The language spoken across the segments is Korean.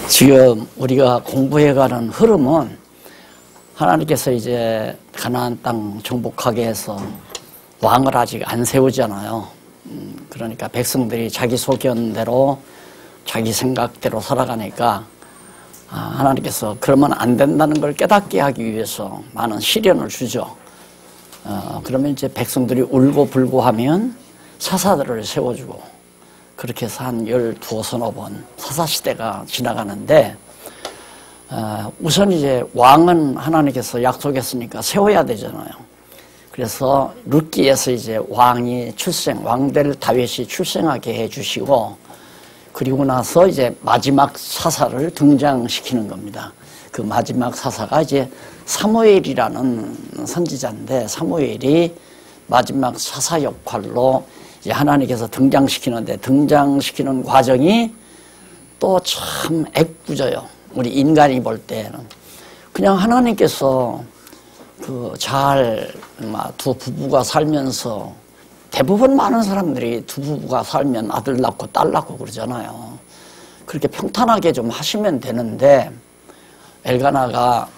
지금 우리가 공부해가는 흐름은 하나님께서 이제 가나안 땅 정복하게 해서 왕을 아직 안 세우잖아요. 그러니까 백성들이 자기 소견대로 자기 생각대로 살아가니까 하나님께서 그러면 안 된다는 걸 깨닫게 하기 위해서 많은 시련을 주죠. 그러면 이제 백성들이 울고 불고 하면 사사들을 세워주고 그렇게 해서 한 12서너 번 사사시대가 지나가는데 우선 이제 왕은 하나님께서 약속했으니까 세워야 되잖아요. 그래서 룻기에서 이제 왕이 왕될 다윗이 출생하게 해주시고 그리고 나서 이제 마지막 사사를 등장시키는 겁니다. 그 마지막 사사가 이제 사무엘이라는 선지자인데 사무엘이 마지막 사사 역할로 이제 하나님께서 등장시키는데 등장시키는 과정이 또 참 애꿎어요. 우리 인간이 볼 때는 그냥 하나님께서 두 부부가 살면서 대부분 많은 사람들이 두 부부가 살면 아들 낳고 딸 낳고 그러잖아요. 그렇게 평탄하게 좀 하시면 되는데 엘가나가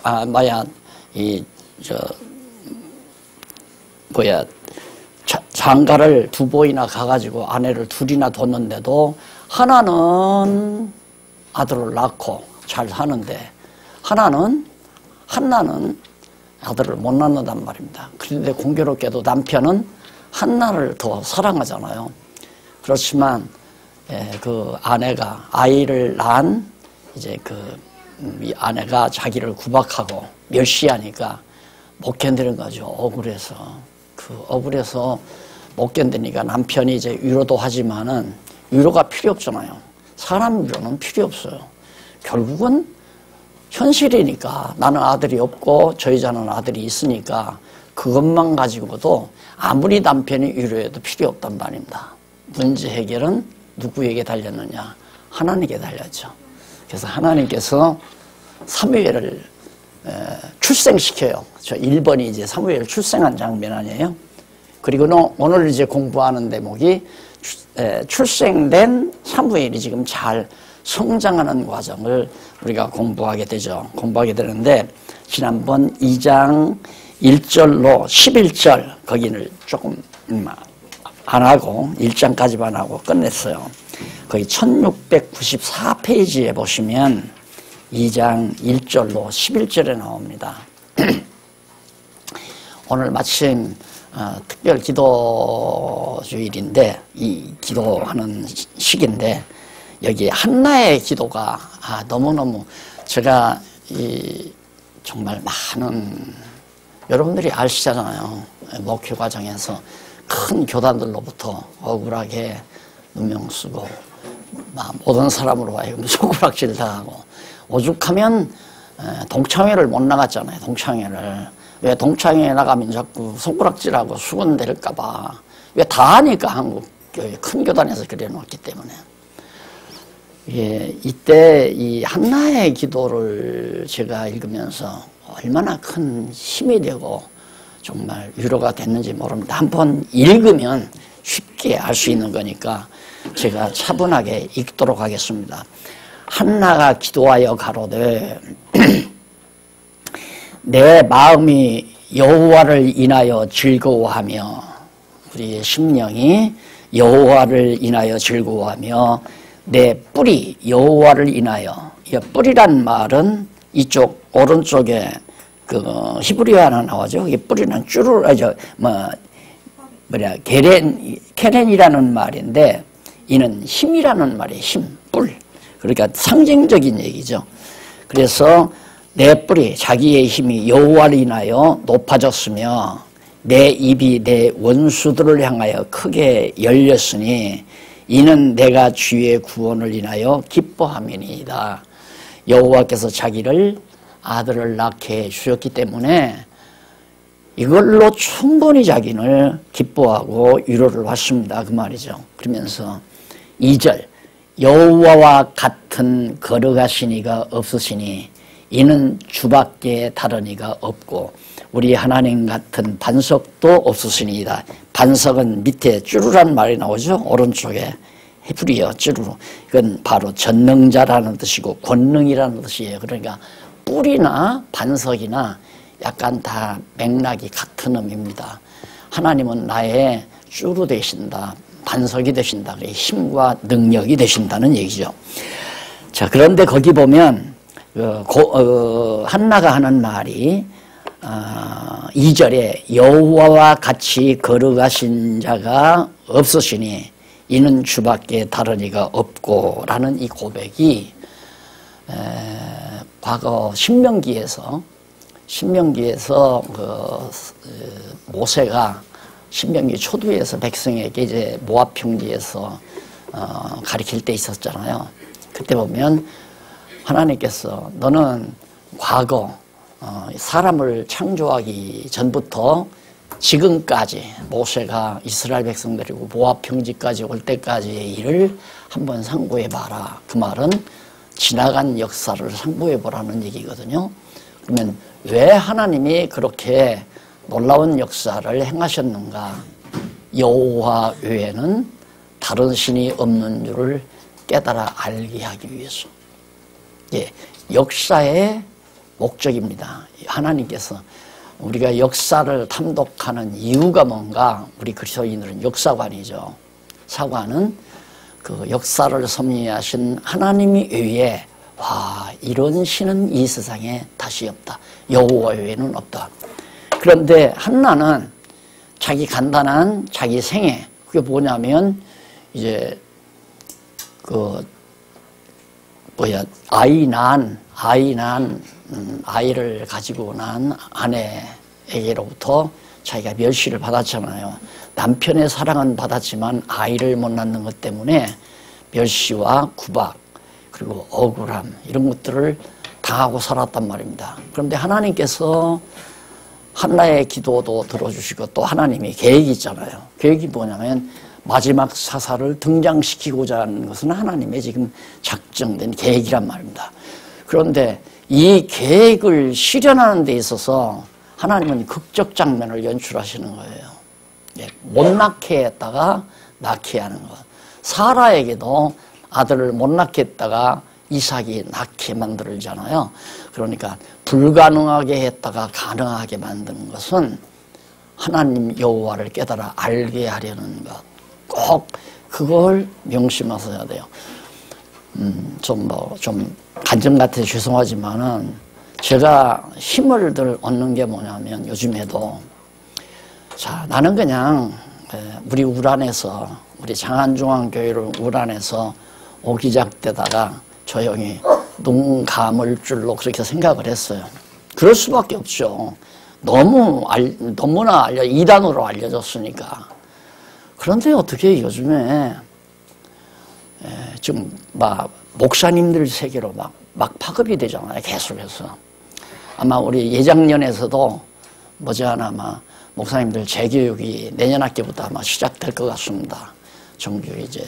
장가를 2번이나 가가지고 아내를 2이나 뒀는데도 하나는 아들을 낳고 잘 사는데 한나는 아들을 못 낳는단 말입니다. 그런데 공교롭게도 남편은 한나를 더 사랑하잖아요. 그렇지만 그 아내가 아이를 낳은 이제 이 아내가 자기를 구박하고 멸시하니까 못 견디는 거죠. 억울해서 못 견디니까 남편이 이제 위로도 하지만은 위로가 필요 없잖아요. 사람 위로는 필요 없어요. 결국은 현실이니까 나는 아들이 없고 저 여자는 아들이 있으니까 그것만 가지고도 아무리 남편이 위로해도 필요 없단 말입니다. 문제 해결은 누구에게 달렸느냐? 하나님께 달렸죠. 그래서 하나님께서 사무엘을 출생시켜요. 저 1번이 이제 사무엘 출생한 장면 아니에요? 그리고 오늘 이제 공부하는 대목이 출생된 사무엘이 지금 잘 성장하는 과정을 우리가 공부하게 되는데 지난번 2장 1절로 11절 거기를 조금 안 하고 1장까지만 하고 끝냈어요. 거기 1694페이지에 보시면 2장 1절로 11절에 나옵니다. 오늘 마침 특별 기도 주일인데 이 기도하는 시기인데 여기 한나의 기도가 너무너무 제가 정말 많은 여러분들이 아시잖아요. 목회 과정에서 큰 교단들로부터 억울하게 누명 쓰고 모든 사람으로 하여금 손가락질 당하고 오죽하면 동창회를 못 나갔잖아요. 동창회를. 왜 동창회에 나가면 자꾸 손가락질하고 수군될까봐. 왜 다 하니까 한국 큰 교단에서 그래 놓았기 때문에. 이때 이 한나의 기도를 제가 읽으면서 얼마나 큰 힘이 되고 정말 위로가 됐는지 모릅니다. 한번 읽으면 쉽게 알 수 있는 거니까 제가 차분하게 읽도록 하겠습니다. 한나가 기도하여 가로되 내 마음이 여호와를 인하여 즐거워하며 우리의 심령이 여호와를 인하여 즐거워하며 내 뿔이 여호와를 인하여 뿔이란 말은 이쪽 오른쪽에 히브리어 하나 나오죠. 이 뿔이는 케렌이라는 말인데 이는 힘이라는 말이에요. 힘, 뿔. 그러니까 상징적인 얘기죠. 그래서 내 뿔이 자기의 힘이 여호와를 인하여 높아졌으며 내 입이 내 원수들을 향하여 크게 열렸으니 이는 내가 주의 구원을 인하여 기뻐함이니이다. 여호와께서 자기를 아들을 낳게 해 주셨기 때문에 이걸로 충분히 자기를 기뻐하고 위로를 받습니다. 그 말이죠. 그러면서 2절 여호와와 같은 거룩하신 이가 없으시니 이는 주밖에 다른 이가 없고 우리 하나님 같은 반석도 없으시니이다. 반석은 밑에 쭈르란 말이 나오죠. 오른쪽에 헤브리어 찌루로. 이건 바로 전능자라는 뜻이고 권능이라는 뜻이에요. 그러니까 뿔이나 반석이나 약간 다 맥락이 같은 의미입니다. 하나님은 나의 쭈루 되신다, 반석이 되신다, 그래 힘과 능력이 되신다는 얘기죠. 자, 그런데 거기 보면 한나가 하는 말이 2절에 여호와와 같이 걸어가신 자가 없으시니 이는 주밖에 다른 이가 없고 라는 이 고백이 과거 신명기에서 모세가 신명기 초두에서 백성에게 이제 모압 평지에서 가리킬 때 있었잖아요. 그때 보면 하나님께서 너는 과거 사람을 창조하기 전부터 지금까지 모세가 이스라엘 백성 데리고 모압 평지까지 올 때까지의 일을 한번 상고해봐라. 그 말은 지나간 역사를 상고해보라는 얘기거든요. 그러면 왜 하나님이 그렇게 놀라운 역사를 행하셨는가? 여호와 외에는 다른 신이 없는 줄을 깨달아 알게 하기 위해서. 예, 역사의 목적입니다. 하나님께서 우리가 역사를 탐독하는 이유가 뭔가? 우리 그리스도인들은 역사관이죠. 사관은 그 역사를 섭리하신 하나님이 외에 와, 이런 신은 이 세상에 다시 없다. 여호와 외에는 없다. 그런데 한나는 자기 간단한 자기 생애, 그게 뭐냐면 이제 아이를 가지고 난 아내에게로부터 자기가 멸시를 받았잖아요. 남편의 사랑은 받았지만 아이를 못 낳는 것 때문에 멸시와 구박 그리고 억울함 이런 것들을 당하고 살았단 말입니다. 그런데 하나님께서 한나의 기도도 들어주시고 또 하나님이 계획이 있잖아요. 계획이 뭐냐면 마지막 사사를 등장시키고자 하는 것은 하나님의 지금 작정된 계획이란 말입니다. 그런데 이 계획을 실현하는 데 있어서 하나님은 극적 장면을 연출하시는 거예요. 못 낳게 했다가 낳게 하는 것. 사라에게도 아들을 못 낳게 했다가 이삭이 낳게 만들잖아요. 그러니까 불가능하게 했다가 가능하게 만드는 것은 하나님 여호와를 깨달아 알게 하려는 것. 꼭 그걸 명심하셔야 돼요. 좀 간증 같아 죄송하지만은 제가 힘을 얻는 게 뭐냐면 요즘에도 자 나는 그냥 우리 우란에서 우리 장안중앙교회를 우란에서 오기작 때다가 조용히 눈 감을 줄로 그렇게 생각을 했어요. 그럴 수밖에 없죠. 너무나 이단으로 알려졌으니까. 그런데 어떻게 요즘에 지금 막 목사님들 세계로 막 파급이 되잖아요. 계속해서. 아마 우리 예장년에서도 머지않아 아마 목사님들 재교육이 내년 학기부터 아마 시작될 것 같습니다. 정규 이제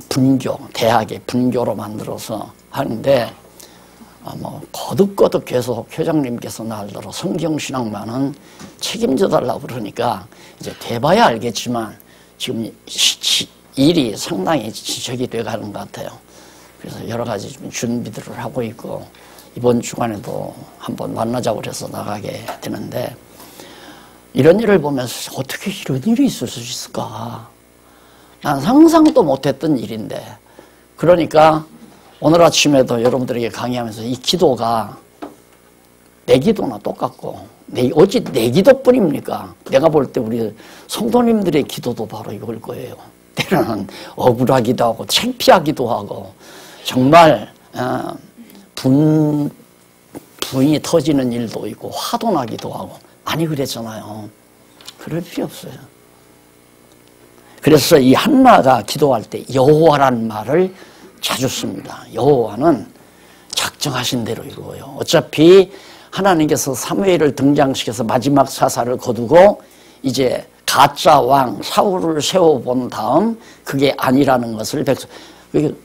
분교, 대학의 분교로 만들어서 하는데 뭐 거듭거듭 계속 회장님께서 날더러 성경신학만은 책임져 달라고 그러니까 이제 돼봐야 알겠지만 지금 일이 상당히 지적이 돼가는 것 같아요. 그래서 여러 가지 좀 준비들을 하고 있고 이번 주간에도 한번 만나자고 그래서 나가게 되는데 이런 일을 보면서 어떻게 이런 일이 있을 수 있을까? 난 상상도 못했던 일인데 그러니까 오늘 아침에도 여러분들에게 강의하면서 이 기도가 내 기도나 똑같고 어찌 내 기도뿐입니까? 내가 볼 때 우리 성도님들의 기도도 바로 이걸 거예요. 때로는 억울하기도 하고 창피하기도 하고 정말 분이 터지는 일도 있고 화도 나기도 하고 많이 그랬잖아요. 그럴 필요 없어요. 그래서 이 한나가 기도할 때 여호와라는 말을 자주 씁니다. 여호와는 작정하신 대로 이루어요. 어차피 하나님께서 사무엘을 등장시켜서 마지막 사사를 거두고 이제 가짜 왕 사울을 세워본 다음 그게 아니라는 것을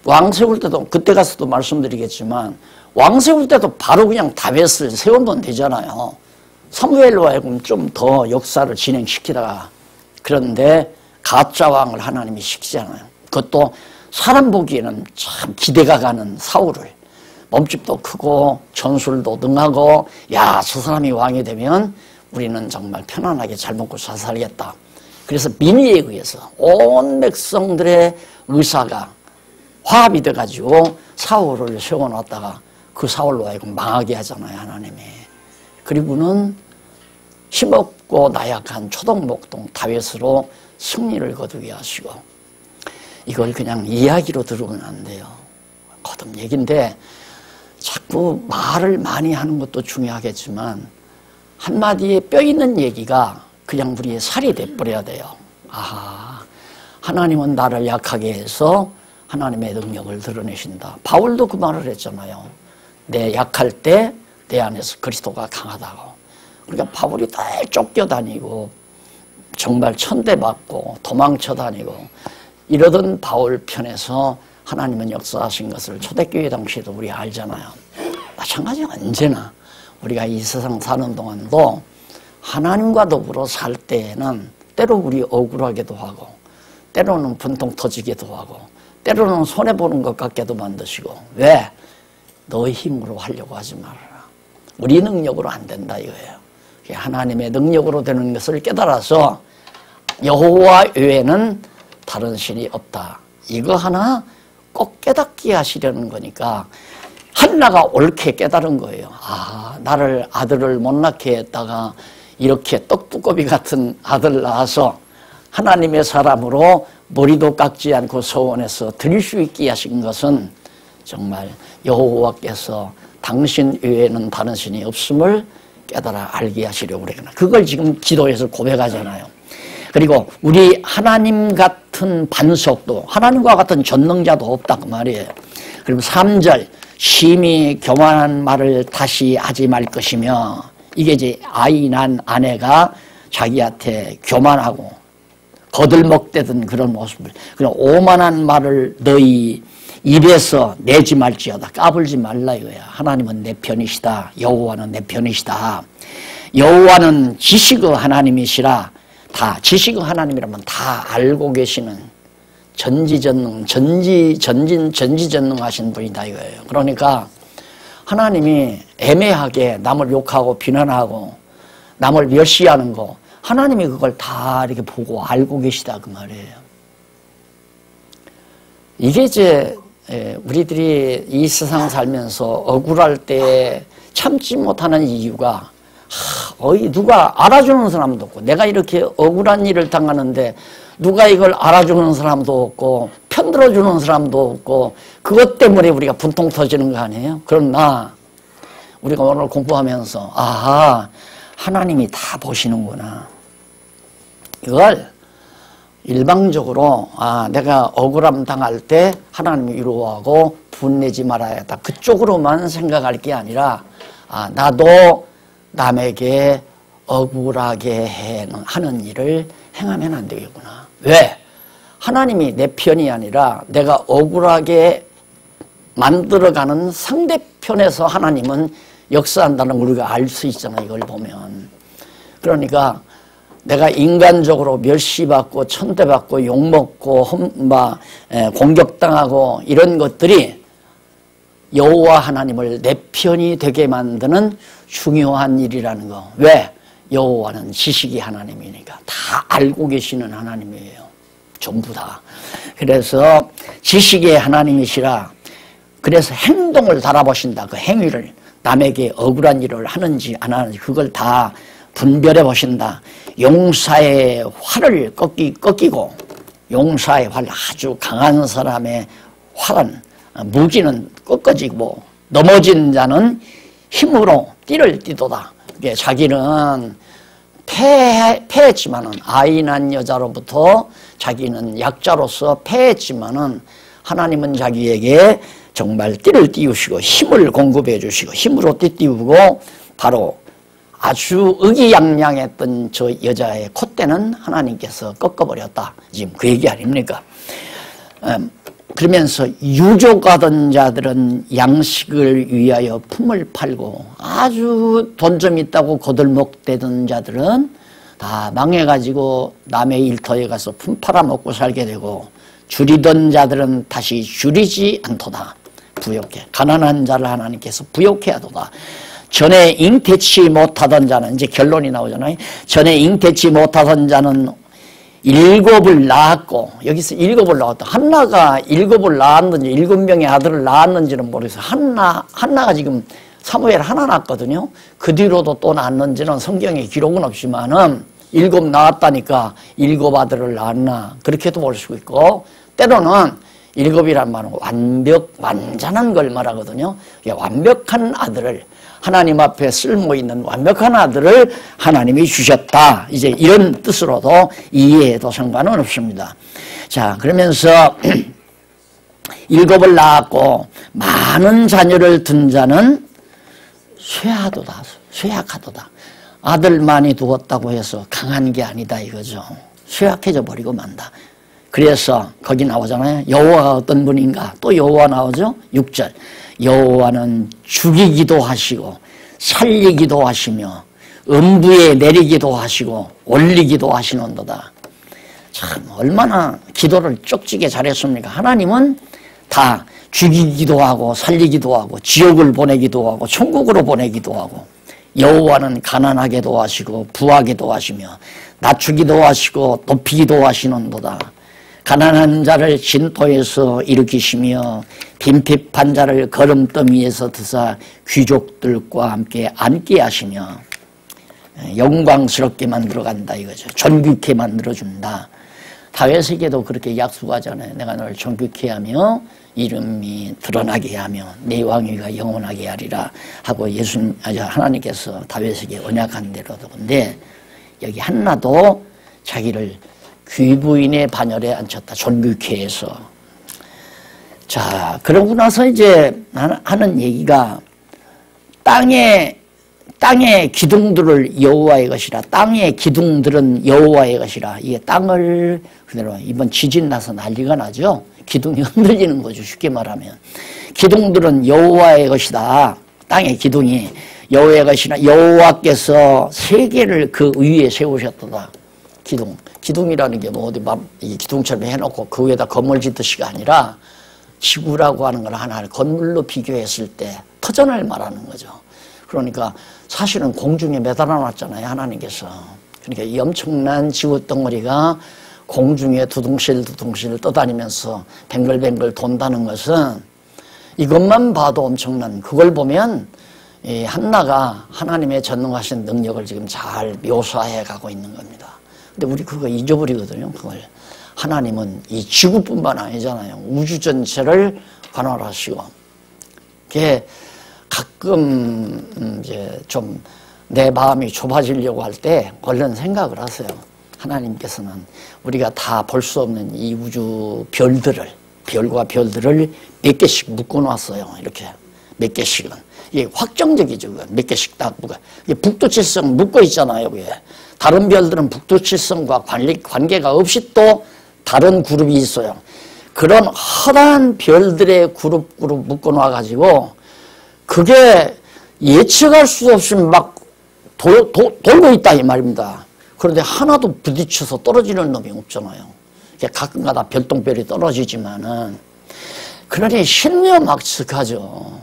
왕 세울 때도 그때 가서도 말씀드리겠지만 왕 세울 때도 바로 그냥 다윗을 세우면 되잖아요. 사무엘로 하여금 좀 더 역사를 진행시키다가 그런데 가짜 왕을 하나님이 시키잖아요. 그것도 사람 보기에는 참 기대가 가는 사울을, 몸집도 크고 전술도 능하고, 야, 저 사람이 왕이 되면 우리는 정말 편안하게 잘 먹고 잘 살겠다. 그래서 민의에 의해서 온 백성들의 의사가 화합이 돼가지고 사울을 세워놨다가 그 사울로 하여금 망하게 하잖아요, 하나님이. 그리고는 힘없고 나약한 초동목동 다윗으로 승리를 거두게 하시고, 이걸 그냥 이야기로 들으면 안 돼요. 거듭 얘기인데 자꾸 말을 많이 하는 것도 중요하겠지만 한마디에 뼈 있는 얘기가 그냥 우리의 살이 돼버려야 돼요. 아하, 하나님은 나를 약하게 해서 하나님의 능력을 드러내신다. 바울도 그 말을 했잖아요. 내 약할 때 내 안에서 그리스도가 강하다고. 그러니까 바울이 늘 쫓겨다니고 정말 천대받고 도망쳐 다니고 이러던 바울 편에서 하나님은 역사하신 것을 초대교회 당시에도 우리 알잖아요. 마찬가지로 언제나 우리가 이 세상 사는 동안도 하나님과 더불어 살 때에는 때로 우리 억울하기도 하고, 때로는 분통 터지기도 하고, 때로는 손해보는 것 같게도 만드시고. 왜? 너의 힘으로 하려고 하지 말아라. 우리 능력으로 안 된다 이거예요. 하나님의 능력으로 되는 것을 깨달아서 여호와 외에는 다른 신이 없다. 이거 하나 꼭 깨닫게 하시려는 거니까 한나가 옳게 깨달은 거예요. 아, 나를 아들을 못 낳게 했다가 이렇게 떡두꺼비 같은 아들 낳아서 하나님의 사람으로 머리도 깎지 않고 서원해서 드릴 수 있게 하신 것은 정말 여호와께서 당신 외에는 다른 신이 없음을 깨달아 알게 하시려고 그래요. 그걸 지금 기도에서 고백하잖아요. 그리고 우리 하나님 같은 반석도, 하나님과 같은 전능자도 없다 그 말이에요. 그리고 3절, 심히 교만한 말을 다시 하지 말 것이며, 이게 이제 아이 난 아내가 자기한테 교만하고 거들먹대던 그런 모습을, 그냥 오만한 말을 너희 입에서 내지 말지어다. 까불지 말라 이거야. 하나님은 내 편이시다. 여호와는 내 편이시다. 여호와는 지식의 하나님이시라. 다 지식의 하나님이라면 다 알고 계시는 전지전능, 전지전능하신 분이다 이거예요. 그러니까 하나님이 애매하게 남을 욕하고 비난하고 남을 멸시하는 거, 하나님이 그걸 다 이렇게 보고 알고 계시다 그 말이에요. 이게 이제 우리들이 이 세상 살면서 억울할 때 참지 못하는 이유가, 누가 알아주는 사람도 없고, 내가 이렇게 억울한 일을 당하는데 누가 이걸 알아주는 사람도 없고 편들어주는 사람도 없고, 그것 때문에 우리가 분통 터지는 거 아니에요? 그러나 우리가 오늘 공부하면서 아하, 하나님이 다 보시는구나. 이걸 일방적으로 내가 억울함 당할 때 하나님이 위로하고 분내지 말아야겠다, 그쪽으로만 생각할 게 아니라 나도 남에게 억울하게 하는 일을 행하면 안 되겠구나. 왜? 하나님이 내 편이 아니라 내가 억울하게 만들어가는 상대편에서 하나님은 역사한다는 걸 우리가 알 수 있잖아요, 이걸 보면. 그러니까 내가 인간적으로 멸시받고 천대받고 욕먹고 공격당하고 이런 것들이 여호와 하나님을 내 편이 되게 만드는 중요한 일이라는 거. 왜? 여호와는 지식이 하나님이니까 다 알고 계시는 하나님이에요. 전부 다. 그래서 지식의 하나님이시라. 그래서 행동을 달아보신다. 그 행위를, 남에게 억울한 일을 하는지 안 하는지 그걸 다 분별해 보신다. 용사의 활을 꺾이고, 용사의 활, 아주 강한 사람의 활은, 무기는 꺾어지고 넘어진 자는 힘으로 띠를 띠도다. 이게 자기는 패했지만은, 아이 난 여자로부터 자기는 약자로서 패했지만은 하나님은 자기에게 정말 띠를 띄우시고 힘을 공급해 주시고 힘으로 띠띄우고, 바로 아주 의기양양했던 저 여자의 콧대는 하나님께서 꺾어버렸다. 지금 그 얘기 아닙니까? 그러면서 유족하던 자들은 양식을 위하여 품을 팔고, 아주 돈 좀 있다고 거들먹대던 자들은 다 망해가지고 남의 일터에 가서 품 팔아먹고 살게 되고, 줄이던 자들은 다시 줄이지 않도다. 부욕해. 가난한 자를 하나님께서 부욕해 하도다. 전에 잉태치 못하던 자는, 이제 결론이 나오잖아요. 전에 잉태치 못하던 자는 7을 낳았고, 여기서 7을 낳았다. 한나가 7을 낳았는지 7명의 아들을 낳았는지는 모르겠어요. 한나가 지금 사무엘 하나 낳았거든요. 그 뒤로도 또 낳았는지는 성경에 기록은 없지만은 7 낳았다니까 7 아들을 낳았나, 그렇게도 볼 수 있고, 때로는 7이란 말은 완전한 걸 말하거든요. 완벽한 아들을, 하나님 앞에 쓸모있는 완벽한 아들을 하나님이 주셨다. 이제 이런 뜻으로도 이해해도 상관은 없습니다. 자, 그러면서 7을 낳았고 많은 자녀를 둔 자는 쇠하도다. 쇠약하도다. 아들 많이 두었다고 해서 강한 게 아니다 이거죠. 쇠약해져 버리고 만다. 그래서 거기 나오잖아요. 여호와가 어떤 분인가. 또 여호와 나오죠. 6절. 여호와는 죽이기도 하시고 살리기도 하시며 음부에 내리기도 하시고 올리기도 하시는도다. 참 얼마나 기도를 쪽지게 잘했습니까. 하나님은 다 죽이기도 하고 살리기도 하고 지옥을 보내기도 하고 천국으로 보내기도 하고, 여호와는 가난하게도 하시고 부하게도 하시며 낮추기도 하시고 높이기도 하시는도다. 가난한 자를 진토에서 일으키시며 빈핍한 자를 거름더미에서 드사 귀족들과 함께 앉게 하시며 영광스럽게 만들어간다 이거죠. 존귀케 만들어준다. 다윗에게도 그렇게 약속하잖아요. 내가 너를 존귀케 하며 이름이 드러나게 하며 내 왕위가 영원하게 하리라 하고 하나님께서 다윗에게 언약한 대로도. 근데 여기 한나도 자기를 귀부인의 반열에 앉혔다. 존귀케 해서. 자, 그러고 나서 이제 하는 얘기가 땅의 기둥들을 여호와의 것이라. 땅의 기둥들은 여호와의 것이라. 이게 땅을 그대로, 이번 지진 나서 난리가 나죠. 기둥이 흔들리는 거죠. 쉽게 말하면. 기둥들은 여호와의 것이다. 땅의 기둥이 여호와의 것이라. 여호와께서 세계를 그 위에 세우셨도다. 기둥이라는 게 뭐 어디 이 기둥처럼 해놓고 그 위에다 건물 짓듯이가 아니라 지구라고 하는 걸 하나를 건물로 비교했을 때 터전을 말하는 거죠. 그러니까 사실은 공중에 매달아 놨잖아요. 하나님께서. 그러니까 이 엄청난 지구 덩어리가 공중에 두둥실 떠다니면서 뱅글뱅글 돈다는 것은 이것만 봐도 엄청난, 그걸 보면 이 한나가 하나님의 전능하신 능력을 지금 잘 묘사해 가고 있는 겁니다. 근데 우리 그거 잊어버리거든요. 그걸. 하나님은 이 지구뿐만 아니잖아요. 우주 전체를 관할하시고. 그게 가끔 이제 좀 내 마음이 좁아지려고 할 때 얼른 생각을 하세요. 하나님께서는 우리가 다 볼 수 없는 이 우주 별과 별들을 몇 개씩 묶어놨어요. 이렇게 몇 개씩은. 이게 확정적이죠. 몇 개씩 딱 묶어. 북두칠성 묶어 있잖아요. 그게. 다른 별들은 북두칠성과 관계가 없이 또 다른 그룹이 있어요. 그런 허다한 별들의 그룹 묶어놔가지고 그게 예측할 수 없이 막 돌고 있다 이 말입니다. 그런데 하나도 부딪혀서 떨어지는 놈이 없잖아요. 가끔가다 별똥별이 떨어지지만은, 그러니 신념학습하죠.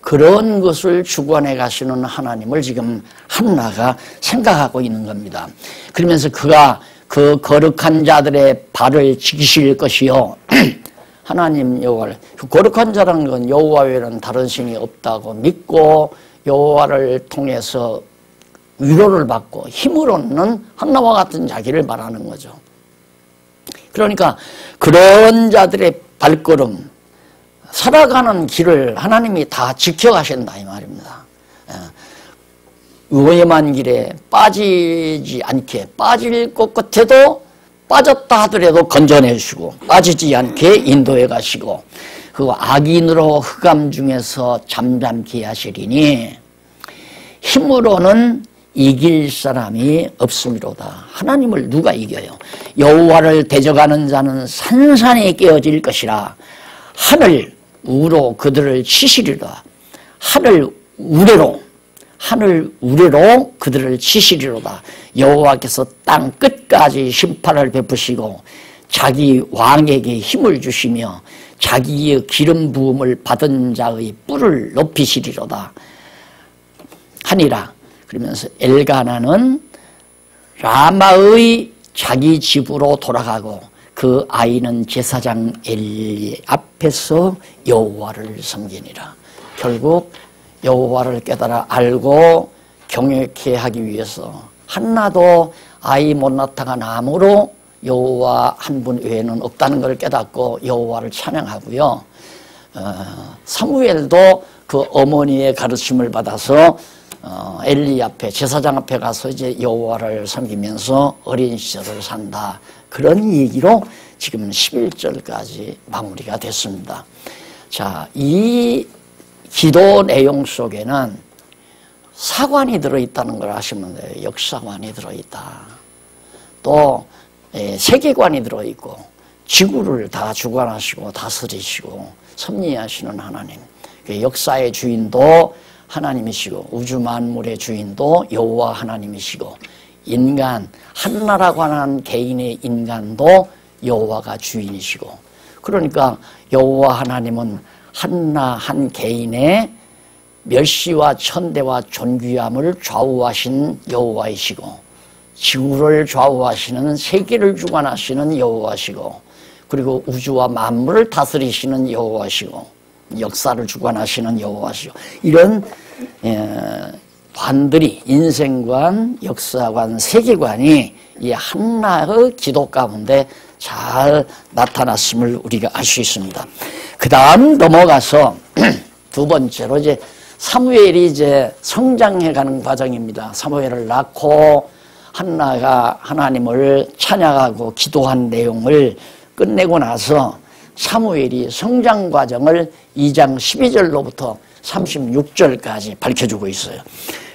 그런 것을 주관해 가시는 하나님을 지금 한나가 생각하고 있는 겁니다. 그러면서 그가 그 거룩한 자들의 발을 지키실 것이요. 하나님 여호와를, 그 거룩한 자라는 건 여호와 외에는 다른 신이 없다고 믿고 여호와를 통해서 위로를 받고 힘을 얻는 한나와 같은 자기를 말하는 거죠. 그러니까 그런 자들의 발걸음, 살아가는 길을 하나님이 다 지켜가신다 이 말입니다. 위험한 길에 빠지지 않게, 빠질 것 같아도 빠졌다 하더라도 건져내 주시고 빠지지 않게 인도해 가시고, 그 악인으로 흑암 중에서 잠잠케 하시리니 힘으로는 이길 사람이 없음이로다. 하나님을 누가 이겨요? 여호와를 대적하는 자는 산산이 깨어질 것이라. 하늘 우로 그들을 치시리로다. 하늘 우레로 그들을 치시리로다. 여호와께서 땅 끝까지 심판을 베푸시고 자기 왕에게 힘을 주시며 자기의 기름 부음을 받은 자의 뿔을 높이시리로다 하니라. 그러면서 엘가나는 라마의 자기 집으로 돌아가고 그 아이는 제사장 엘리 앞에서 여호와를 섬기니라. 결국 여호와를 깨달아 알고 경외케 하기 위해서 한나도 아이 못 낳다가 남으로 여호와 한 분 외에는 없다는 걸 깨닫고 여호와를 찬양하고요. 사무엘도 그 어머니의 가르침을 받아서 엘리 앞에 제사장 앞에 가서 이제 여호와를 섬기면서 어린 시절을 산다. 그런 얘기로 지금 11절까지 마무리가 됐습니다. 자, 이 기도 내용 속에는 사관이 들어있다는 걸 아시면 돼요. 역사관이 들어있다. 또 세계관이 들어있고 지구를 다 주관하시고 다스리시고 섭리하시는 하나님. 역사의 주인도 하나님이시고 우주 만물의 주인도 여호와 하나님이시고 인간, 한나라고 하는 개인의 인간도 여호와가 주인이시고, 그러니까 여호와 하나님은 한나 한 개인의 멸시와 천대와 존귀함을 좌우하신 여호와이시고, 지구를 좌우하시는, 세계를 주관하시는 여호와시고, 그리고 우주와 만물을 다스리시는 여호와시고, 역사를 주관하시는 여호와시고, 이런 관들이, 인생관, 역사관, 세계관이 이 한나의 기도 가운데 잘 나타났음을 우리가 알 수 있습니다. 그 다음 넘어가서 두 번째로 이제 사무엘이 이제 성장해가는 과정입니다. 사무엘을 낳고 한나가 하나님을 찬양하고 기도한 내용을 끝내고 나서 사무엘이 성장 과정을 2장 12절로부터 36절까지 밝혀주고 있어요.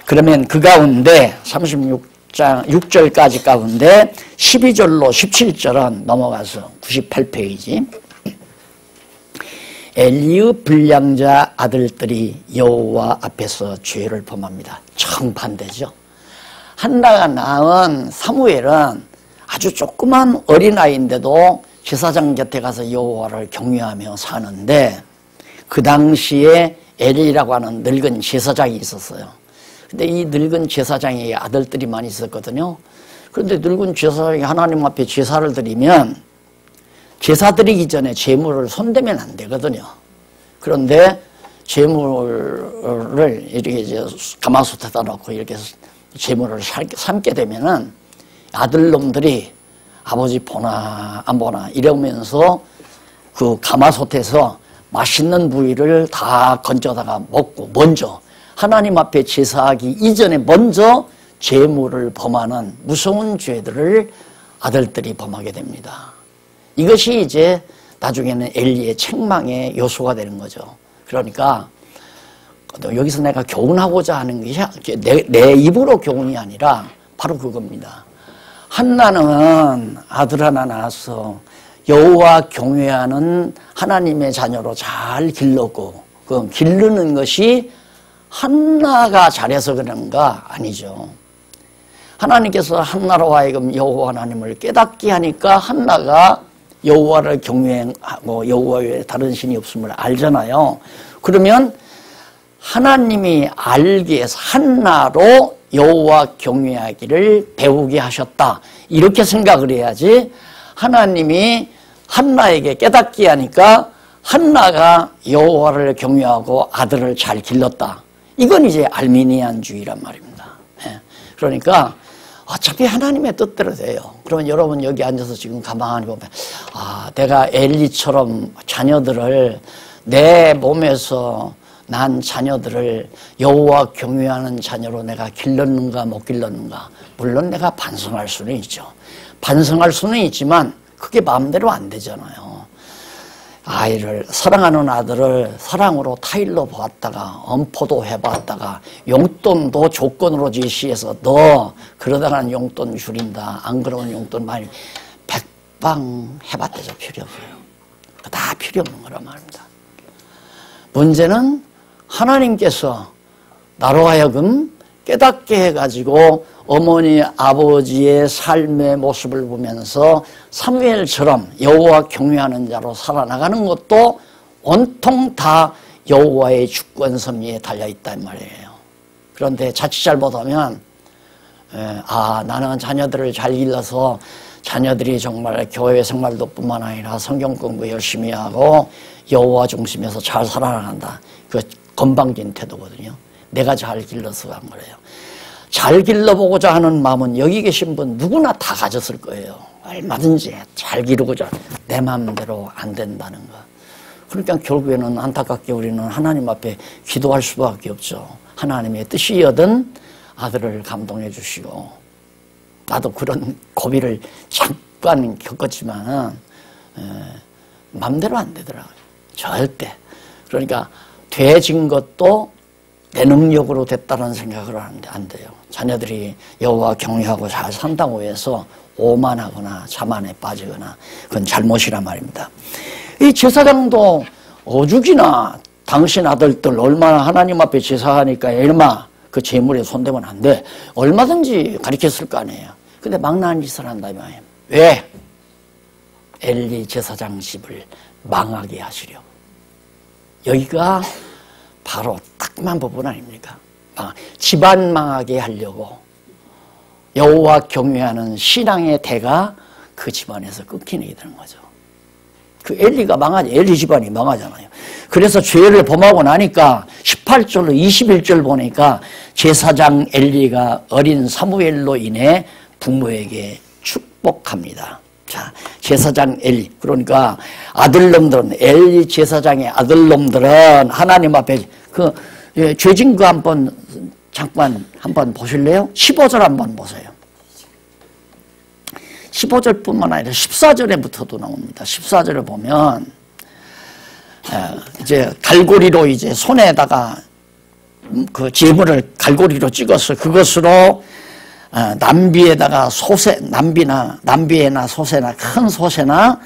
그러면 그 가운데 36장 6절까지 가운데 12절로 17절은 넘어가서 98페이지. 엘리의 불량자 아들들이 여호와 앞에서 죄를 범합니다. 정반대죠. 한나가 낳은 사무엘은 아주 조그만 어린아이인데도 제사장 곁에 가서 여호와를 경외하며 사는데, 그 당시에 엘리라고 하는 늙은 제사장이 있었어요. 근데 이 늙은 제사장의 아들들이 많이 있었거든요. 그런데 늙은 제사장이 하나님 앞에 제사를 드리면 제사 드리기 전에 제물을 손대면 안 되거든요. 그런데 제물을 이렇게 이제 가마솥에다 넣고 이렇게 제물을 삶게 되면은 아들놈들이 아버지 보나 안 보나 이러면서 그 가마솥에서 맛있는 부위를 다 건져다가 먹고, 먼저 하나님 앞에 제사하기 이전에 먼저 제물을 범하는 무서운 죄들을 아들들이 범하게 됩니다. 이것이 이제 나중에는 엘리의 책망의 요소가 되는 거죠. 그러니까 여기서 내가 교훈하고자 하는 것이 내 입으로 교훈이 아니라 바로 그겁니다. 한나는 아들 하나 낳아서 여호와 경외하는 하나님의 자녀로 잘 길렀고, 그 기르는 것이 한나가 잘해서 그런가? 아니죠. 하나님께서 한나로 하여금 여호와 하나님을 깨닫게 하니까 한나가 여호와를 경외하고 여호와 외에 다른 신이 없음을 알잖아요. 그러면 하나님이 알기 위해서 한나로 여호와 경외하기를 배우게 하셨다, 이렇게 생각을 해야지, 하나님이 한나에게 깨닫게 하니까 한나가 여호와를 경외하고 아들을 잘 길렀다, 이건 이제 알미니안주의란 말입니다. 그러니까 어차피 하나님의 뜻대로 돼요. 그러면 여러분 여기 앉아서 지금 가만히 보면, 내가 엘리처럼 자녀들을, 내 몸에서 난 자녀들을 여호와 경외하는 자녀로 내가 길렀는가 못 길렀는가, 물론 내가 반성할 수는 있죠. 반성할 수는 있지만 그게 마음대로 안 되잖아요. 아이를, 사랑하는 아들을 사랑으로 타일로 보았다가 엄포도 해봤다가 용돈도 조건으로 제시해서 너 그러다가는 용돈 줄인다, 안 그러면 용돈 많이, 백방 해봤대죠. 필요 없어요. 다 필요 없는 거란 말입니다. 문제는 하나님께서 나로 하여금 깨닫게 해가지고 어머니 아버지의 삶의 모습을 보면서 사무엘처럼 여호와 경외하는 자로 살아나가는 것도 온통 다 여호와의 주권 섭리에 달려있단 말이에요. 그런데 자칫 잘못하면 나는 자녀들을 잘 길러서 자녀들이 정말 교회 생활도 뿐만 아니라 성경 공부 열심히 하고 여호와 중심에서 잘 살아나간다. 그 건방진 태도거든요. 내가 잘 길러서 한 거래요. 잘 길러보고자 하는 마음은 여기 계신 분 누구나 다 가졌을 거예요. 얼마든지 잘 기르고자 내 마음대로 안 된다는 거. 그러니까 결국에는 안타깝게 우리는 하나님 앞에 기도할 수밖에 없죠. 하나님의 뜻이여든 아들을 감동해 주시고, 나도 그런 고비를 잠깐 겪었지만은 마음대로 안 되더라고요. 절대. 그러니까 되진 것도 내 능력으로 됐다는 생각을 하는데 안 돼요. 자녀들이 여호와 경외하고 잘 산다고 해서 오만하거나 자만에 빠지거나 그건 잘못이란 말입니다. 이 제사장도 오죽이나 당신 아들들 얼마나 하나님 앞에 제사하니까 얼마 그 재물에 손대면 안 돼. 얼마든지 가르쳤을 거 아니에요. 근데 망나니 짓을 한다며. 왜? 엘리 제사장 집을 망하게 하시려고. 여기가 바로 딱만 부분 아닙니까? 집안 망하게 하려고 여호와 경외하는 신앙의 대가 그 집안에서 끊기게 되는 거죠. 그 엘리가 망하지, 엘리 집안이 망하잖아요. 그래서 죄를 범하고 나니까 18절로 21절 보니까 제사장 엘리가 어린 사무엘로 인해 부모에게 축복합니다. 자, 제사장 엘리, 그러니까 아들놈들은, 엘리 제사장의 아들놈들은 하나님 앞에 죄진 거 잠깐 한번 보실래요? 15절 한번 보세요. 15절뿐만 아니라 14절에부터도 나옵니다. 14절을 보면 이제 갈고리로 이제 손에다가 그 제물을 갈고리로 찍어서 그것으로 남비에다가 남비에나 소새나 큰 소새나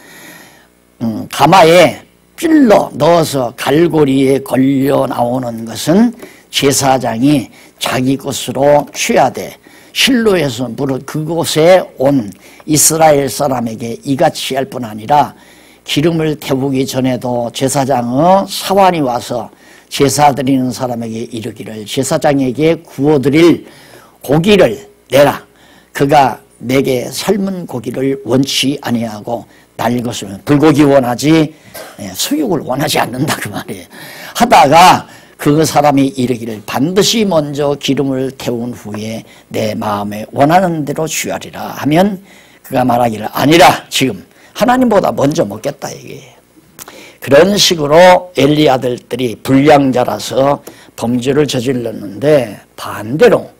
가마에 찔러 넣어서 갈고리에 걸려 나오는 것은 제사장이 자기 것으로 취하되 실로에서 무릇 그곳에 온 이스라엘 사람에게 이같이 할 뿐 아니라 기름을 태우기 전에도 제사장의 사환이 와서 제사 드리는 사람에게 이르기를 제사장에게 구워드릴 고기를 내라. 그가 내게 삶은 고기를 원치 아니하고 날 것을 불고기 원하지 수육을 원하지 않는다 그 말이에요. 하다가 그 사람이 이르기를 반드시 먼저 기름을 태운 후에 내 마음에 원하는 대로 취하리라 하면 그가 말하기를 아니라 지금 하나님보다 먼저 먹겠다 얘기예요. 그런 식으로 엘리 아들들이 불량자라서 범죄를 저질렀는데 반대로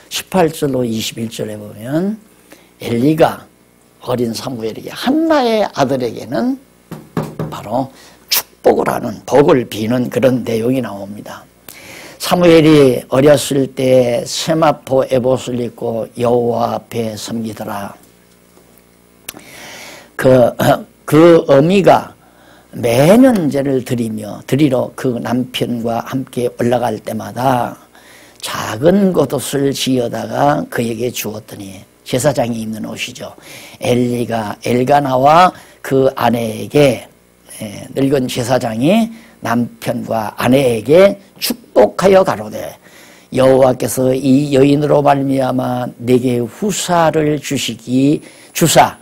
18절로 21절에 보면 엘리가 어린 사무엘에게 한나의 아들에게는 바로 축복을 하는, 복을 비는 그런 내용이 나옵니다. 사무엘이 어렸을 때 세마포 에봇을 입고 여호와 앞에 섬기더라. 그 어미가 매년 제를 드리러 그 남편과 함께 올라갈 때마다 작은 겉옷을 지어다가 그에게 주었더니, 제사장이 입는 옷이죠. 엘가나와 그 아내에게, 늙은 제사장이 남편과 아내에게 축복하여 가로되 여호와께서 이 여인으로 말미암아 내게 후사를 주사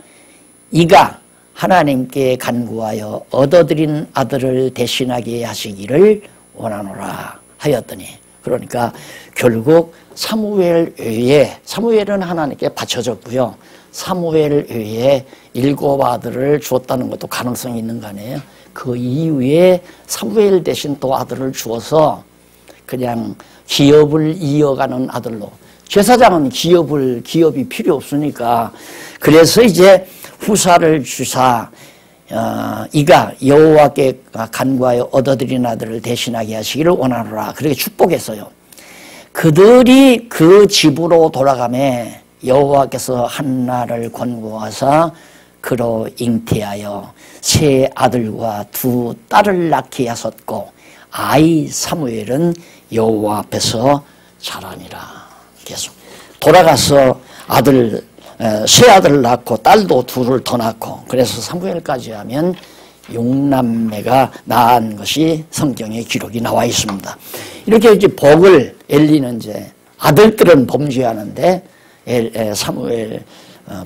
이가 하나님께 간구하여 얻어들인 아들을 대신하게 하시기를 원하노라 하였더니, 그러니까 결국 사무엘 외에, 사무엘은 하나님께 바쳐졌고요, 사무엘 외에 7 아들을 주었다는 것도 가능성이 있는 거 아니에요. 그 이후에 사무엘 대신 또 아들을 주어서 그냥 기업을 이어가는 아들로, 제사장은 기업이 필요 없으니까, 그래서 이제 후사를 주사 이가 여호와께 간구하여 얻어들인 아들을 대신하게 하시기를 원하노라. 그렇게 축복했어요. 그들이 그 집으로 돌아가매 여호와께서 한나를 권고하사 그로 잉태하여 3 아들과 2 딸을 낳게 하셨고 아이 사무엘은 여호와 앞에서 자라니라. 계속 돌아가서 세 아들을 낳고 딸도 둘을 더 낳고, 그래서 사무엘까지 하면 6남매가 낳은 것이 성경에 기록이 나와 있습니다. 이렇게 이제 복을 엘리는 이제 아들들은 범죄하는데 사무엘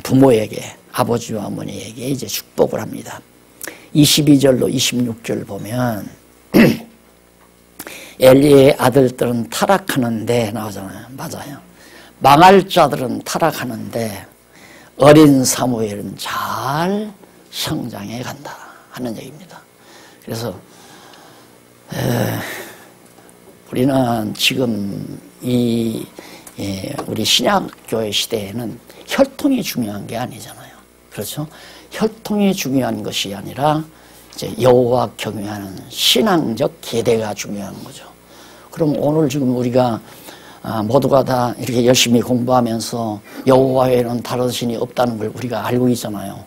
부모에게, 아버지와 어머니에게 이제 축복을 합니다. 22절로 26절 보면 엘리의 아들들은 타락하는데 나오잖아요. 맞아요. 망할 자들은 타락하는데 어린 사무엘은 잘 성장해 간다 하는 얘기입니다. 그래서 우리는 지금 우리 신약교회 시대에는 혈통이 중요한 게 아니잖아요. 그렇죠? 혈통이 중요한 것이 아니라 이제 여호와 경외하는 신앙적 계대가 중요한 거죠. 그럼 오늘 지금 우리가 모두가 다 이렇게 열심히 공부하면서 여호와 외에는 다른 신이 없다는 걸 우리가 알고 있잖아요.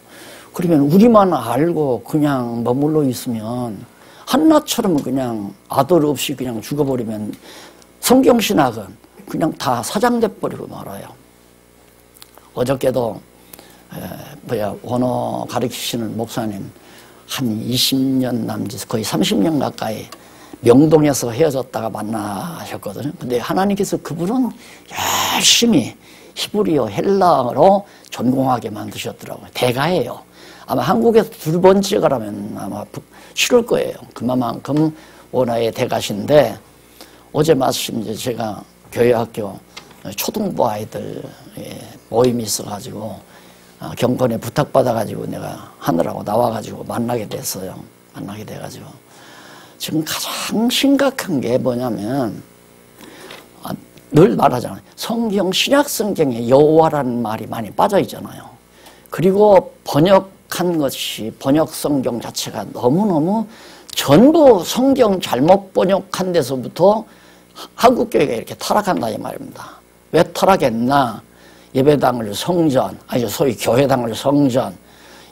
그러면 우리만 알고 그냥 머물러 있으면 한나처럼 그냥 아들 없이 그냥 죽어버리면 성경신학은 그냥 다 사장돼 버리고 말아요. 어저께도 원어 가르치시는 목사님 한 20년 남짓 거의 30년 가까이 명동에서 헤어졌다가 만나셨거든요. 근데 하나님께서 그분은 열심히 히브리어 헬라어로 전공하게 만드셨더라고요. 대가예요. 아마 한국에서 두 번째 가라면 아마 싫을 거예요. 그만큼 원어의 대가신데, 어제 마침 이제 제가 교회학교 초등부 아이들 모임이 있어가지고 경건에 부탁받아가지고 내가 하느라고 나와가지고 만나게 됐어요. 만나게 돼가지고 지금 가장 심각한 게 뭐냐면 늘 말하잖아요. 성경, 신약 성경에 여호와라는 말이 많이 빠져 있잖아요. 그리고 번역한 것이, 번역 성경 자체가 너무너무 전부 성경 잘못 번역한 데서부터 한국교회가 이렇게 타락한다 이 말입니다. 왜 타락했나? 예배당을 성전, 아니 소위 교회당을 성전,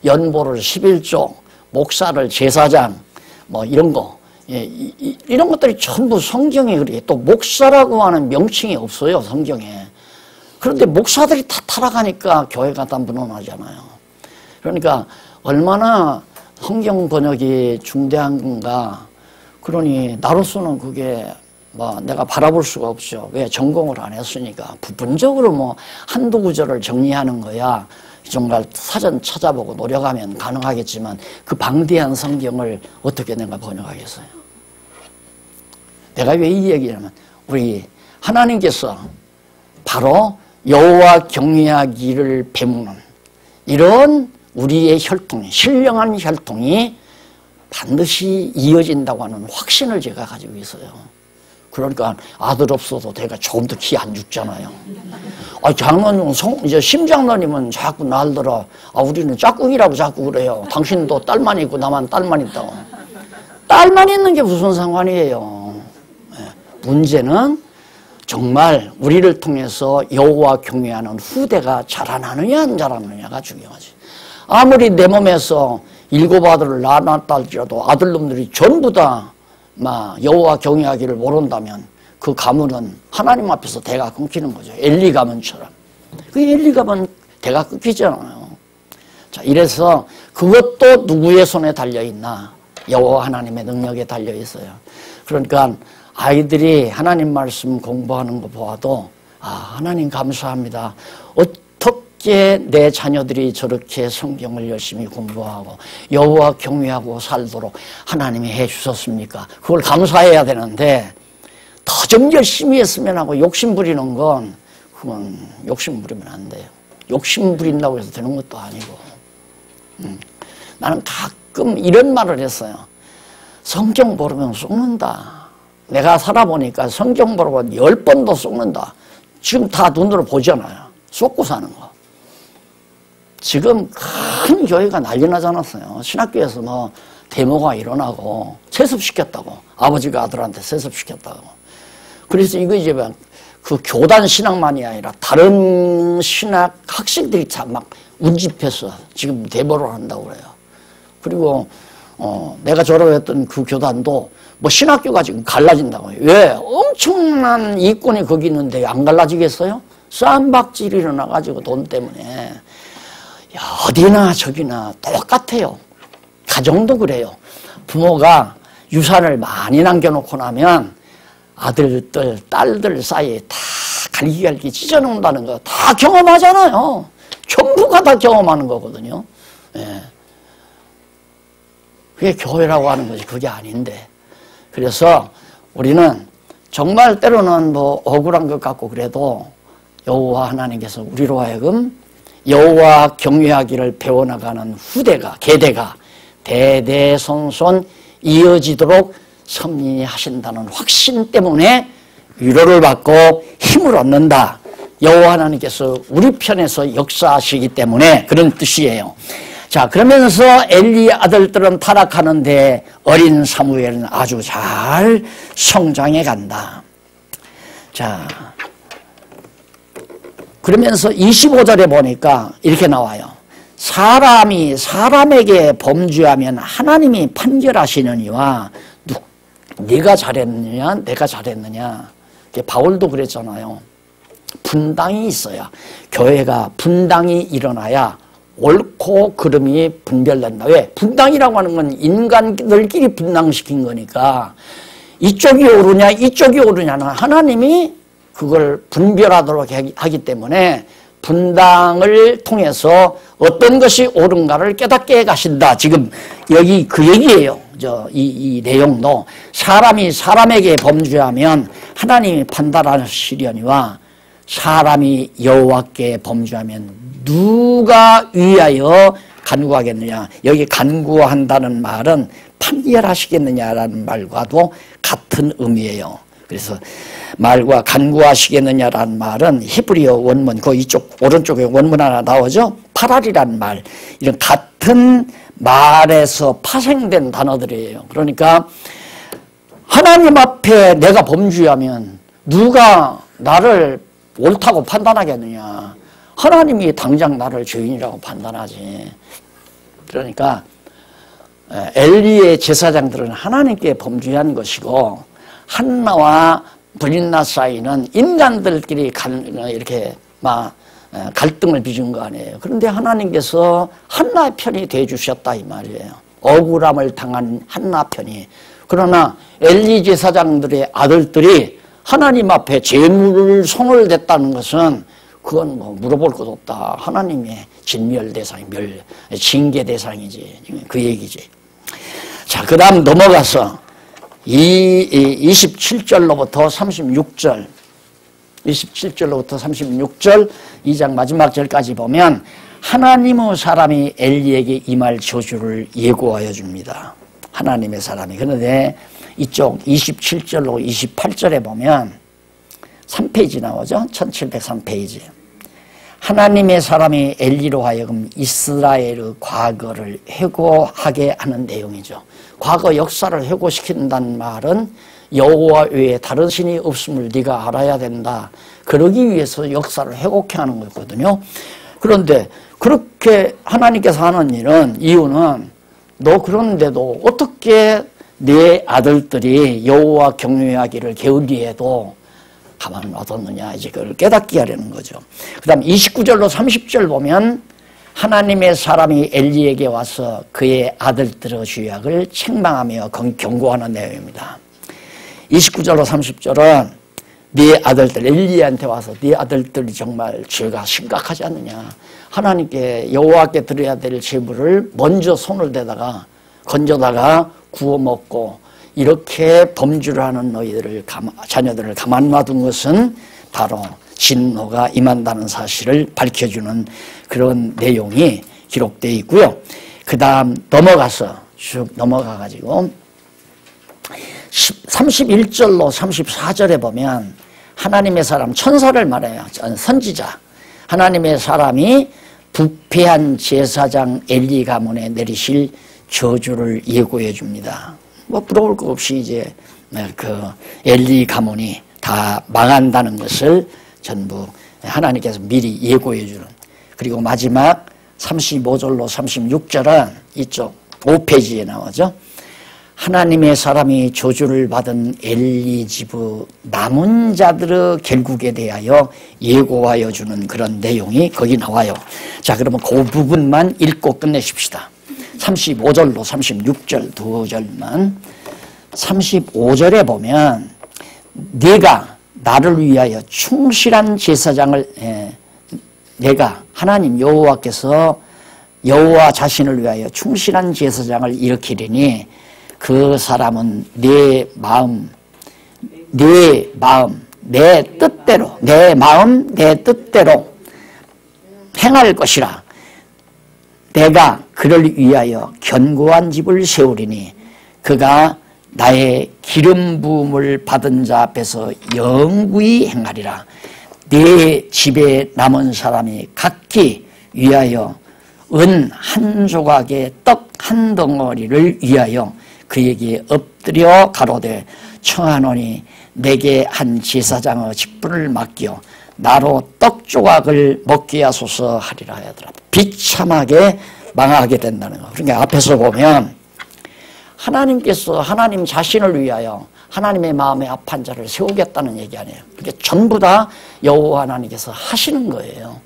연보를 11조, 목사를 제사장, 뭐 이런 거, 이런 것들이 전부 성경에, 그렇게 또 목사라고 하는 명칭이 없어요 성경에. 그런데 목사들이 다 타락하니까 교회가 다 무너나잖아요. 그러니까 얼마나 성경 번역이 중대한 건가. 그러니 나로서는 그게 뭐 내가 바라볼 수가 없죠. 왜? 전공을 안 했으니까. 부분적으로 뭐 한두 구절을 정리하는 거야 정말 사전 찾아보고 노력하면 가능하겠지만, 그 방대한 성경을 어떻게 내가 번역하겠어요? 내가 왜 이 얘기냐면, 우리 하나님께서 바로 여호와 경외하기를 배우는 이런 우리의 혈통이, 신령한 혈통이 반드시 이어진다고 하는 확신을 제가 가지고 있어요. 그러니까 아들 없어도 내가 조금 더 키 안 죽잖아요. 장로님, 이제 심장로님은 자꾸 날더라. 우리는 짝꿍이라고 자꾸 그래요. 당신도 딸만 있고 나만 딸만 있다고. 딸만 있는 게 무슨 상관이에요. 문제는 정말 우리를 통해서 여호와 경외하는 후대가 자라나느냐 안 자라느냐가 중요하지. 아무리 내 몸에서 7 아들을 낳았다 할지라도 아들놈들이 전부 다 여호와 경외하기를 모른다면 그 가문은 하나님 앞에서 대가 끊기는 거죠. 엘리 가문처럼. 그 엘리 가문 대가 끊기잖아요. 자, 이래서 그것도 누구의 손에 달려있나? 여호와 하나님의 능력에 달려있어요. 그러니까 아이들이 하나님 말씀 공부하는 거 보아도 하나님 감사합니다. 어떻게 내 자녀들이 저렇게 성경을 열심히 공부하고 여호와 경외하고 살도록 하나님이 해주셨습니까? 그걸 감사해야 되는데, 더 좀 열심히 했으면 하고 욕심 부리는 건, 그건 욕심 부리면 안 돼요. 욕심 부린다고 해서 되는 것도 아니고. 나는 가끔 이런 말을 했어요. 성경 모르면 속는다. 내가 살아보니까 성경 보고 10번도 속는다. 지금 다 눈으로 보잖아요. 속고 사는 거. 지금 큰 교회가 난리 나지 않았어요. 신학교에서 뭐 데모가 일어나고 세습시켰다고. 아버지가 아들한테 세습시켰다고. 그래서 이거 이제 그 교단 신학만이 아니라 다른 신학 학생들이 다 막 운집해서 지금 데모를 한다고 그래요. 그리고 내가 졸업했던 그 교단도 뭐 신학교가 지금 갈라진다고 해요. 왜? 엄청난 이권이 거기 있는데 안 갈라지겠어요? 쌈박질이 일어나가지고 돈 때문에 어디나 저기나 똑같아요. 가정도 그래요. 부모가 유산을 많이 남겨놓고 나면 아들들, 딸들 사이에 다 갈기갈기 찢어놓는다는 거 다 경험하잖아요. 전부가 다 경험하는 거거든요. 예. 그게 교회라고 하는 거지 그게 아닌데. 그래서 우리는 정말 때로는 뭐 억울한 것 같고 그래도 여호와 하나님께서 우리로 하여금 여호와 경외하기를 배워나가는 후대가 계대가 대대손손 이어지도록 섭리히 하신다는 확신 때문에 위로를 받고 힘을 얻는다. 여호와 하나님께서 우리 편에서 역사하시기 때문에 그런 뜻이에요. 자, 그러면서 엘리의 아들들은 타락하는데 어린 사무엘은 아주 잘 성장해 간다. 자, 그러면서 25절에 보니까 이렇게 나와요. 사람이 사람에게 범죄하면 하나님이 판결하시느니와 네가 잘했느냐 내가 잘했느냐. 바울도 그랬잖아요. 분당이 있어야 교회가 분당이 일어나야 옳고 그름이 분별된다. 왜? 분당이라고 하는 건 인간들끼리 분당시킨 거니까 이쪽이 옳으냐 이쪽이 옳으냐는 하나님이 그걸 분별하도록 하기 때문에 분당을 통해서 어떤 것이 옳은가를 깨닫게 가신다. 지금 여기 그 얘기예요. 이 내용도 사람이 사람에게 범죄하면 하나님이 판단하시려니와 사람이 여호와께 범죄하면 누가 위하여 간구하겠느냐. 여기 간구한다는 말은 판결하시겠느냐라는 말과도 같은 의미예요. 그래서 말과 간구하시겠느냐라는 말은 히브리어 원문, 그 이쪽 오른쪽에 원문 하나 나오죠. 파랄이라는 말, 이런 같은 말에서 파생된 단어들이에요. 그러니까 하나님 앞에 내가 범죄하면 누가 나를 옳다고 판단하겠느냐. 하나님이 당장 나를 죄인이라고 판단하지. 그러니까 엘리의 제사장들은 하나님께 범죄한 것이고 한나와 브린나 사이는 인간들끼리 이렇게 막 갈등을 빚은 거 아니에요. 그런데 하나님께서 한나의 편이 대주셨다 이 말이에요. 억울함을 당한 한나 편이. 그러나 엘리 제사장들의 아들들이 하나님 앞에 제물을 손을 댔다는 것은 그건 뭐 물어볼 것도 없다. 하나님의 진멸 대상이 징계 대상이지. 그 얘기지. 자, 그 다음 넘어가서 27절로부터 36절 27절로부터 36절 2장 마지막 절까지 보면 하나님의 사람이 엘리에게 임할 저주를 예고하여 줍니다. 하나님의 사람이. 그런데 이쪽 27절로 28절에 보면 3페이지 나오죠. 1703페이지. 하나님의 사람이 엘리로 하여금 이스라엘의 과거를 회고하게 하는 내용이죠. 과거 역사를 회고시킨다는 말은 여호와 외에 다른 신이 없음을 네가 알아야 된다. 그러기 위해서 역사를 회고케 하는 거거든요. 그런데 그렇게 하나님께서 하는 일은 이유는 너 그런데도 어떻게 내 아들들이 여호와 경외하기를 게을리해도 가만 놔뒀느냐. 이제 그걸 깨닫게 하려는 거죠. 그 다음 29절로 30절 보면 하나님의 사람이 엘리에게 와서 그의 아들들의 죄악을 책망하며 경고하는 내용입니다. 29절로 30절은 네 아들들, 엘리한테 와서 네 아들들이 정말 죄가 심각하지 않느냐. 하나님께 여호와께 드려야 될 제물을 먼저 손을 대다가 건져다가 구워 먹고 이렇게 범죄를 하는 너희들을 자녀들을 가만 놔둔 것은 바로 진노가 임한다는 사실을 밝혀주는 그런 내용이 기록되어 있고요. 그 다음 넘어가서 쭉 넘어가가지고 31절로 34절에 보면 하나님의 사람, 천사를 말해요. 선지자. 하나님의 사람이 부패한 제사장 엘리 가문에 내리실 저주를 예고해 줍니다. 뭐 부러울 거 없이 이제 그 엘리 가문이 다 망한다는 것을 전부 하나님께서 미리 예고해 주는. 그리고 마지막 35절로 36절은 이쪽 5페이지에 나오죠. 하나님의 사람이 저주를 받은 엘리 집의 남은 자들의 결국에 대하여 예고하여 주는 그런 내용이 거기 나와요. 자, 그러면 그 부분만 읽고 끝내십시다. 35절로 36절 두 절만. 35절에 보면 내가 나를 위하여 충실한 제사장을 내가 하나님 여호와께서 여호와 자신을 위하여 충실한 제사장을 일으키리니 그 사람은 내 마음, 내 뜻대로, 내 마음, 내 뜻대로 행할 것이라. 내가 그를 위하여 견고한 집을 세우리니 그가 나의 기름 부음을 받은 자 앞에서 영구히 행하리라. 내 집에 남은 사람이 각기 위하여 은 한 조각의 떡 한 덩어리를 위하여 그에게 엎드려 가로되 청하노니 내게 한 제사장의 직분을 맡겨 나로 떡 조각을 먹게 하소서 하리라 하더라. 비참하게 망하게 된다는 거. 그러니까 앞에서 보면 하나님께서 하나님 자신을 위하여 하나님의 마음에 합한 자를 세우겠다는 얘기 아니에요. 그게 전부 다 여호와 하나님께서 하시는 거예요.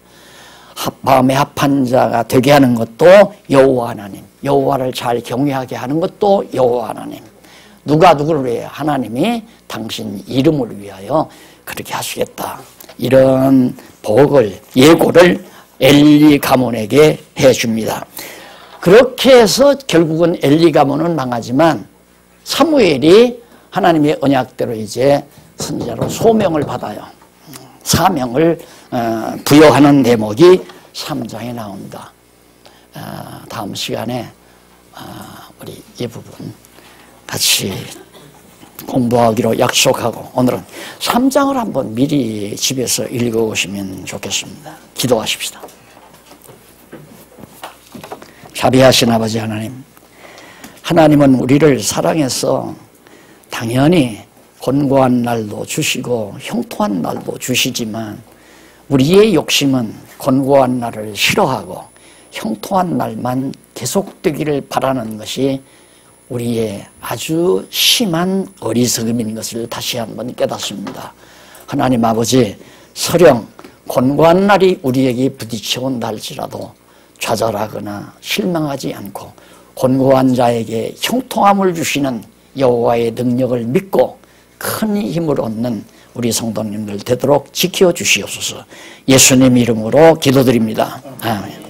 마음에 합한 자가 되게 하는 것도 여호와 하나님, 여호와를 잘 경외하게 하는 것도 여호와 하나님. 누가 누구를 위해? 하나님이 당신 이름을 위하여 그렇게 하시겠다. 이런 복을, 예고를 엘리 가문에게 해줍니다. 그렇게 해서 결국은 엘리 가문은 망하지만 사무엘이 하나님의 언약대로 이제 선지자로 소명을 받아요. 사명을 부여하는 대목이 3장에 나옵니다. 다음 시간에 우리 이 부분 같이 공부하기로 약속하고 오늘은 3장을 한번 미리 집에서 읽어오시면 좋겠습니다. 기도하십시다. 자비하신 아버지 하나님, 하나님은 우리를 사랑해서 당연히 곤고한 날도 주시고 형통한 날도 주시지만 우리의 욕심은 곤고한 날을 싫어하고 형통한 날만 계속되기를 바라는 것이 우리의 아주 심한 어리석음인 것을 다시 한번 깨닫습니다. 하나님 아버지, 설령 곤고한 날이 우리에게 부딪혀 온다 할지라도 좌절하거나 실망하지 않고 곤고한 자에게 형통함을 주시는 여호와의 능력을 믿고 큰 힘을 얻는 우리 성도님들 되도록 지켜주시옵소서. 예수님 이름으로 기도드립니다. 아멘.